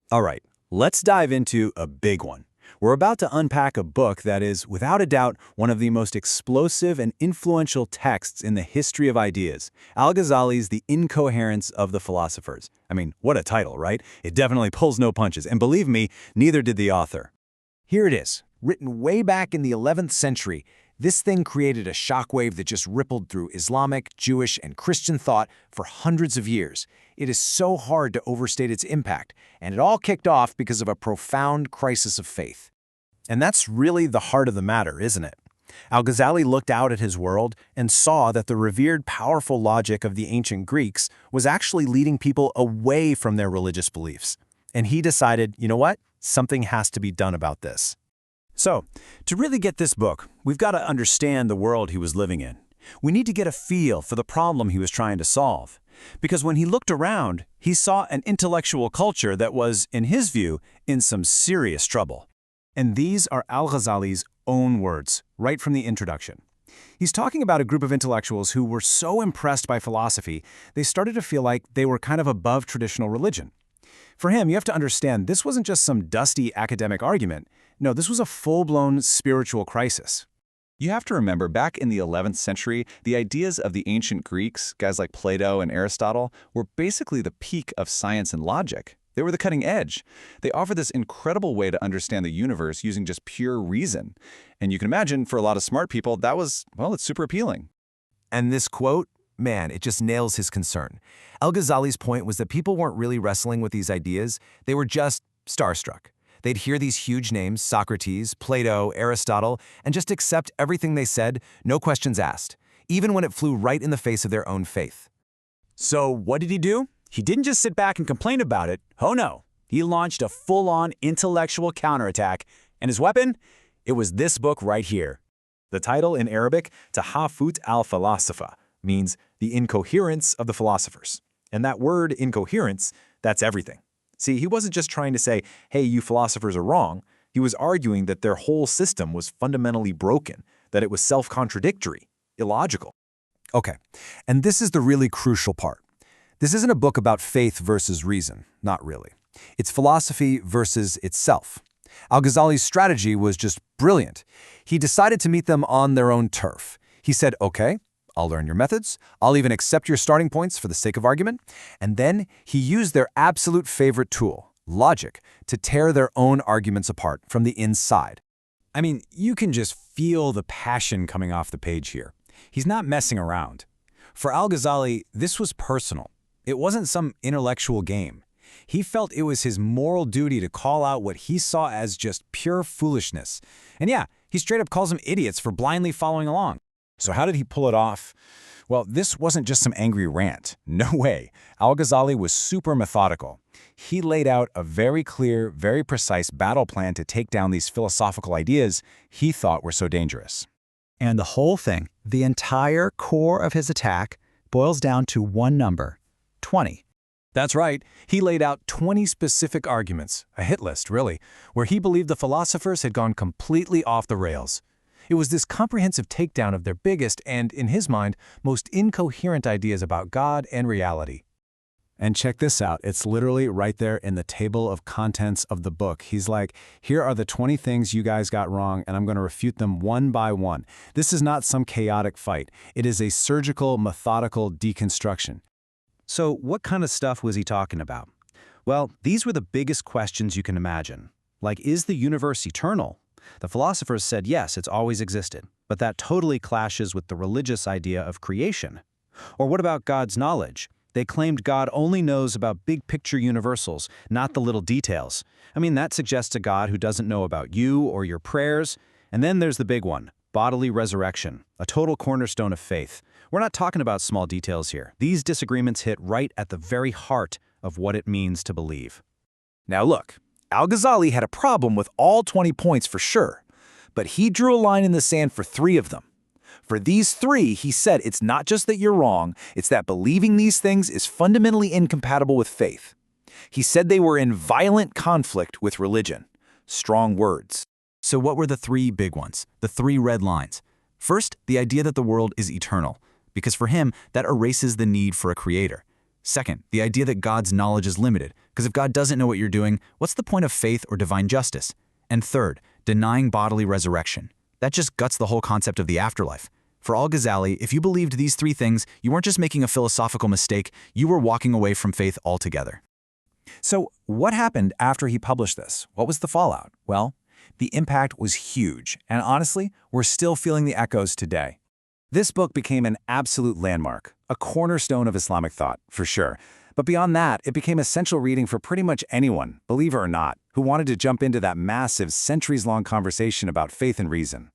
All right, let's dive into a big one. We're about to unpack a book that is, without a doubt, one of the most explosive and influential texts in the history of ideas, Al-Ghazali's The Incoherence of the Philosophers. I mean, what a title, right? It definitely pulls no punches, and believe me, neither did the author. Here it is, written way back in the 11th century. This thing created a shockwave that just rippled through Islamic, Jewish, and Christian thought for hundreds of years. It is so hard to overstate its impact, and it all kicked off because of a profound crisis of faith. And that's really the heart of the matter, isn't it? Al-Ghazali looked out at his world and saw that the revered, powerful logic of the ancient Greeks was actually leading people away from their religious beliefs. And he decided, you know what? Something has to be done about this. So, to really get this book, we've got to understand the world he was living in. We need to get a feel for the problem he was trying to solve. Because when he looked around, he saw an intellectual culture that was, in his view, in some serious trouble. And these are Al-Ghazali's own words, right from the introduction. He's talking about a group of intellectuals who were so impressed by philosophy, they started to feel like they were kind of above traditional religion. For him, you have to understand, this wasn't just some dusty academic argument. No, this was a full-blown spiritual crisis. You have to remember, back in the 11th century, the ideas of the ancient Greeks, guys like Plato and Aristotle, were basically the peak of science and logic. They were the cutting edge. They offered this incredible way to understand the universe using just pure reason. And you can imagine, for a lot of smart people, that was, well, it's super appealing. And this quote, man, it just nails his concern. Al-Ghazali's point was that people weren't really wrestling with these ideas. They were just starstruck. They'd hear these huge names, Socrates, Plato, Aristotle, and just accept everything they said, no questions asked, even when it flew right in the face of their own faith. So what did he do? He didn't just sit back and complain about it. Oh no. He launched a full-on intellectual counterattack, and his weapon? It was this book right here. The title in Arabic, Tahafut al-Falasifa, means the incoherence of the philosophers. And that word, incoherence, that's everything. See, he wasn't just trying to say, hey, you philosophers are wrong. He was arguing that their whole system was fundamentally broken, that it was self-contradictory, illogical. Okay, and this is the really crucial part. This isn't a book about faith versus reason, not really. It's philosophy versus itself. Al-Ghazali's strategy was just brilliant. He decided to meet them on their own turf. He said, okay, I'll learn your methods, I'll even accept your starting points for the sake of argument, and then he used their absolute favorite tool, logic, to tear their own arguments apart from the inside. I mean, you can just feel the passion coming off the page here. He's not messing around. For Al-Ghazali, this was personal. It wasn't some intellectual game. He felt it was his moral duty to call out what he saw as just pure foolishness. And yeah, he straight up calls them idiots for blindly following along. So how did he pull it off? Well, this wasn't just some angry rant. No way. Al-Ghazali was super methodical. He laid out a very clear, very precise battle plan to take down these philosophical ideas he thought were so dangerous. And the whole thing, the entire core of his attack, boils down to one number, 20. That's right. He laid out 20 specific arguments, a hit list, really, where he believed the philosophers had gone completely off the rails. It was this comprehensive takedown of their biggest and, in his mind, most incoherent ideas about God and reality. And check this out. It's literally right there in the table of contents of the book. He's like, here are the 20 things you guys got wrong, and I'm going to refute them one by one. This is not some chaotic fight. It is a surgical, methodical deconstruction. So what kind of stuff was he talking about? Well, these were the biggest questions you can imagine. Like, is the universe eternal? The philosophers said yes, it's always existed, but that totally clashes with the religious idea of creation. Or what about God's knowledge? They claimed God only knows about big-picture universals, not the little details. I mean, that suggests a God who doesn't know about you or your prayers. And then there's the big one, bodily resurrection, a total cornerstone of faith. We're not talking about small details here. These disagreements hit right at the very heart of what it means to believe. Now look, Al-Ghazali had a problem with all 20 points for sure, but he drew a line in the sand for 3 of them. For these 3, he said it's not just that you're wrong, it's that believing these things is fundamentally incompatible with faith. He said they were in violent conflict with religion. Strong words. So what were the 3 big ones, the 3 red lines? First, the idea that the world is eternal, because for him, that erases the need for a creator. Second, the idea that God's knowledge is limited, because if God doesn't know what you're doing, what's the point of faith or divine justice? And third, denying bodily resurrection. That just guts the whole concept of the afterlife. For Al-Ghazali, if you believed these three things, you weren't just making a philosophical mistake, you were walking away from faith altogether. So what happened after he published this? What was the fallout? Well, the impact was huge, and honestly, we're still feeling the echoes today. This book became an absolute landmark, a cornerstone of Islamic thought, for sure. But beyond that, it became essential reading for pretty much anyone, believer or not, who wanted to jump into that massive, centuries-long conversation about faith and reason.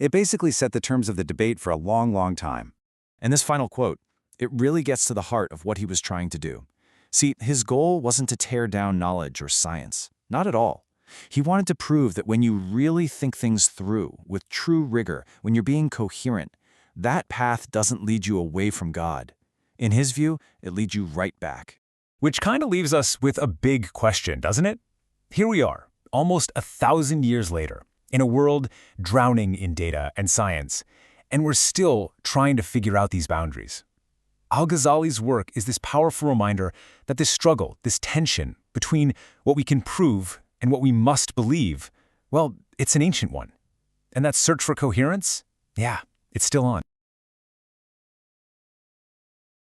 It basically set the terms of the debate for a long, long time. And this final quote, it really gets to the heart of what he was trying to do. See, his goal wasn't to tear down knowledge or science. Not at all. He wanted to prove that when you really think things through, with true rigor, when you're being coherent, that path doesn't lead you away from God. In his view, it leads you right back. Which kind of leaves us with a big question, doesn't it? Here we are, almost 1,000 years later, in a world drowning in data and science, and we're still trying to figure out these boundaries. Al-Ghazali's work is this powerful reminder that this struggle, this tension between what we can prove and what we must believe, well, it's an ancient one. And that search for coherence, yeah, it's still on.